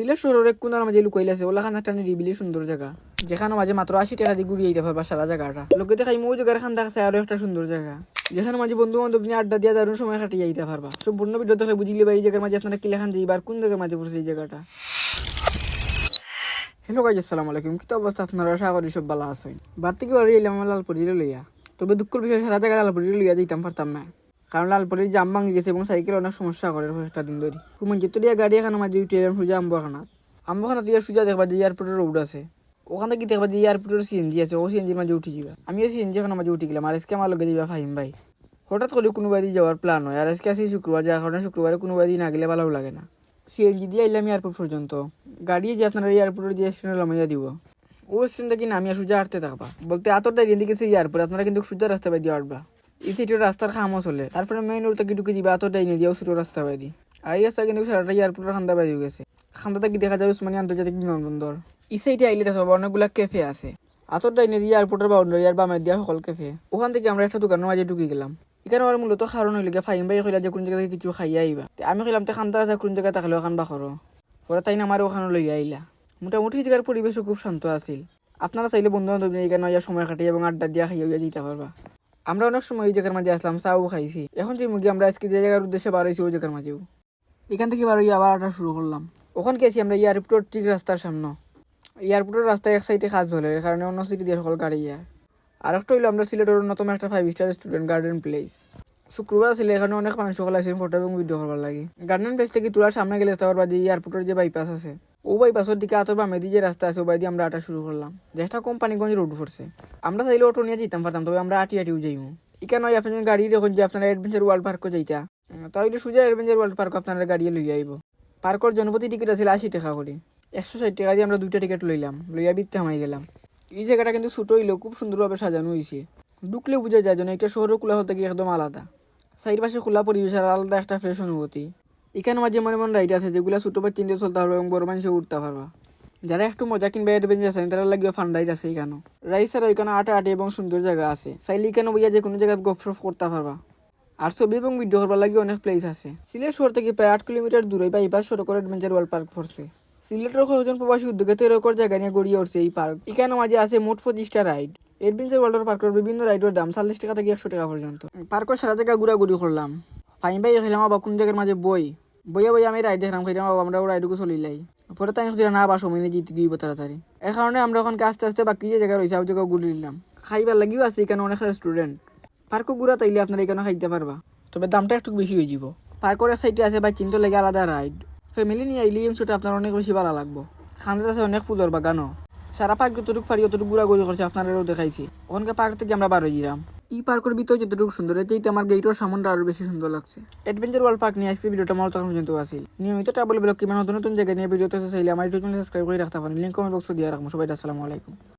সিলেট শহরের এক কোনার মাঝে লুকাইলে আছে ওলা খান একটা নিরিবিলি সুন্দর জায়গা, যেখানে মাঝে মাত্র 80 টাকা দিয়ে ঘুরিয়ে যেতে পারবা সারা জায়গাটা। লোকে দেখাই মৌ জায়গার খান দেখাচ্ছে আরো একটা সুন্দর জায়গা, যেখানে মাঝে বন্ধু বান্ধব নিয়ে আড্ডা দিয়ে দারুণ সময় কাটিয়ে যেতে পারবা। সম্পূর্ণ ভিডিও দেখলে বুঝিলে বা এই জায়গার মাঝে আপনারা কিলে খান যাইবার কোন জায়গার মাঝে পড়ছে এই জায়গাটা। হ্যালো গাইজ, আসসালামু আলাইকুম। কি অবস্থা আপনারা? আশা করি সব ভালো আছেন। বার থেকে বাড়ি এলাম আমার লালপুরিরে লইয়া, তবে দুঃখের বিষয় সারা জায়গায় লালপুরিরে লইয়া যেতাম পারতাম না, কারণ লালপুরির জাম ভাঙি গেছে এবং সাইকেল অনেক সমস্যা করে কয়েকটা দিন ধরে। কুমঞ্চিত দিয়া গাড়ি এখানে মাঝে উঠে এলাম সোজা আম্বখানা দিয়ে সোজা দেখবা যে এয়ারপোর্টের রোড আছে, ওখানে কি দেখবা যে এয়ারপোর্টের সিএনজি আছে, ও সিএনজির মাঝে উঠে যাবা। আমিও সিএনজি এখানে মাঝে উঠে গেলাম, আর আজকে আমার লগে যাবা ফাহিম ভাই। হঠাৎ করে কোনো বাড়ি যাওয়ার প্ল্যান হয়, আর আজকে আসি শুক্রবার, যার কারণে শুক্রবারে কোনো বাড়ি না গেলে ভালো লাগে না। সিএনজি দিয়ে এলাম এয়ারপোর্ট পর্যন্ত, গাড়ি যে আপনারা এয়ারপোর্টের যে স্টেশনে নামিয়ে দিব, ও স্টেশন থেকে নামিয়ে সোজা হাঁটতে থাকবা। বলতে এতটা এদিকে গেছে এয়ারপোর্ট, আপনারা কিন্তু সোজা রাস্তা পাই দিয়ে হাঁটবা। এই সাইডের রাস্তার খামও চলে, তারপরে মেইন রোড থেকে ঢুকে দিবা, এতটাই নিয়ে দিয়েও ছোটো রাস্তা পাই দি। আর এই রাস্তা কিন্তু সারাটা এয়ারপোর্টের খান্দা বাজি গেছে। খান্দা থেকে দেখা যাবে উসমানী আন্তর্জাতিক বিমানবন্দর। এই সাইডে আইলে দেখো অনেকগুলা ক্যাফে আছে, এতটাই নিয়ে দিয়ে এয়ারপোর্টের বাউন্ডারি আর বামে দিয়া সকল ক্যাফে। ওখান থেকে আমরা একটা দোকানের মাঝে ঢুকে গেলাম। এখানে আমার মূলত কারণ হইলে ফাহিম ভাই কইলা যে কোন জায়গা থেকে কিছু খাইয়া আইবা, আমি কইলাম তো খান্দা আছে কোন জায়গায় থাকলে ওখান বা করো। পরে তাই না আমার ওখানে লইয়া আইলা। মোটামুটি জায়গার পরিবেশও খুব শান্ত আছিল। আপনারা চাইলে বন্ধু বান্ধব নিয়ে এখানে সময় কাটিয়ে এবং আড্ডা দিয়া খাইয়া যেতে পারবা। আমরা অনেক সময় এই জায়গার মাঝে আসলাম, চাও খাইছি। এখন যে মুরগি আমরা আজকে যে জায়গার উদ্দেশ্যে বার হয়েছি ওই জায়গার মাঝেও এখান থেকে বার হইয়া আবার আটা শুরু করলাম। ওখানে গেছি আমরা এয়ারপোর্টের ঠিক রাস্তার সামনে। এয়ারপোর্টের রাস্তায় এক সাইডে কাজ হলে এর কারণে অন্য সিটি দিয়ে সকল গাড়ি যায়। আর একটা হইলো আমরা সিলেটের অন্যতম একটা 5 স্টার রেস্টুরেন্ট গার্ডেন প্লেস। শুক্রবার ছিল, এখানে অনেক মানুষ সকল আসেন ফটো এবং ভিডিও করবার লাগে। গার্ডেন প্লেস থেকে তোলার সামনে গেলে তারপর যে এয়ারপোর্টের যে বাইপাস আছে, ও বাইপাসের দিকে আতর বা মেদি যে রাস্তা আছে ও বাই দিয়ে আমরা আটা শুরু করলাম, যেটা কোম্পানিগঞ্জ রোড পড়ছে। আমরা চাইলে অটো নিয়ে যেতাম পারতাম, তবে আমরা আটিও যাইমু। এখানে আপনার গাড়ি রেখে যে আপনারা অ্যাডভেঞ্চার ওয়ার্ল্ড পার্কও যাইতা, তাহলে সোজা অ্যাডভেঞ্চার ওয়ার্ল্ড পার্ক আপনারা গাড়ি লইয়া আইব। পার্কের জনপ্রতি টিকিট আছিল 80 টাকা করে। 160 টাকা দিয়ে আমরা 2টা টিকিট লইলাম, লইয়া বিত্তে হামাই গেলাম। এই জায়গাটা কিন্তু ছোট হইলেও খুব সুন্দরভাবে সাজানো হয়েছে। ঢুকলে বোঝা যায় যেন এটা শহরের কোলাহল থেকে একদম আলাদা। সাইড পাশে খোলা পরিবেশ আর আলাদা একটা ফ্রেশ অনুভূতি। এখানে মাঝে মনে মনে রাইড আছে যেগুলো ছোট বা চিন্তা চলতে পারবে এবং বড় মানুষে উঠতে পারবা। যারা একটু মজা কিনবে অ্যাডভেঞ্চার আছে তারা লাগিয়ে ফান রাইড আছে এখানে। রাইড ছাড়া এখানে আটা এবং সুন্দর জায়গা আছে, চাইলে এখানে বইয়া যে কোনো জায়গায় গফ করতে পারবা। আর ছবি এবং ভিডিও করবার লাগে অনেক প্লেস আছে। সিলেট শহর থেকে প্রায় 8 কিলোমিটার দূরে বাইপাস সড়কের অ্যাডভেঞ্চার ওয়ার্ল্ড পার্ক পড়ছে। সিলেটের কয়েকজন প্রবাসী উদ্যোগে এরকম জায়গা নিয়ে গড়িয়ে উঠছে এই পার্ক। এখানে মাঝে আছে মোট 25টা রাইড। অ্যাডভেঞ্চার ওয়ার্ল্ড পার্কের বিভিন্ন রাইডের দাম 40 টাকা থেকে 100 টাকা পর্যন্ত। পার্কের সারা জায়গা ঘুরাঘুরি করলাম। ফাইন ভাই খেলাম আবার কোন জায়গার মাঝে বইয়া আমি রাইড দেখলাম, খাইলাম আমরা রাইডুকু চলিলাই। পরে তাই না আবার সময় নিয়ে জিতে দিব তাড়াতাড়ি। এর কারণে আমরা ওখানে আস্তে আস্তে বাকি যে জায়গা রয়েছে ওই জায়গা ঘুরে নিলাম। খাইবার লাগিও আছে এখানে অনেক রেস্টুরেন্ট। পার্কও ঘুরা তাইলে আপনারা এখানে খাইতে পারবা, তবে দামটা একটু বেশি হয়ে যাব। পার্কের সাইডে আছে বা চিন্তা লেগে আলাদা রাইড। ফ্যামিলি নিয়ে আইলে এই ছোটো আপনার অনেক বেশি ভালো লাগবো। খান্দাতে আছে অনেক ফুলের বাগানও। সারা পার্ক যতটুকু পারি অতটুকু ঘুরাঘুরি করছে, আপনারাও দেখাইছি। ওখানকার পার্ক থেকে আমরা বার হয়ে গেলাম। এই পার্কের ভিতরে যতটুকু সুন্দর, এটাই আমার গেটের সামনটা আরো বেশি সুন্দর লাগছে। অ্যাডভেঞ্চার ওয়ার্ল্ড পার্ক নিয়ে আজকে ভিডিওটা আমার তখন পর্যন্ত আসিল। নিয়মিত ট্রাভেল ব্লগ কিংবা নতুন নতুন জায়গায় নিয়ে ভিডিওতে চাইলে আমার ইউটিউব চ্যানেল সাবস্ক্রাইব করে রাখতে পারেন। লিঙ্ক কমেন্ট বক্সে দিয়ে রাখবো। সবাই আসসালামু আলাইকুম।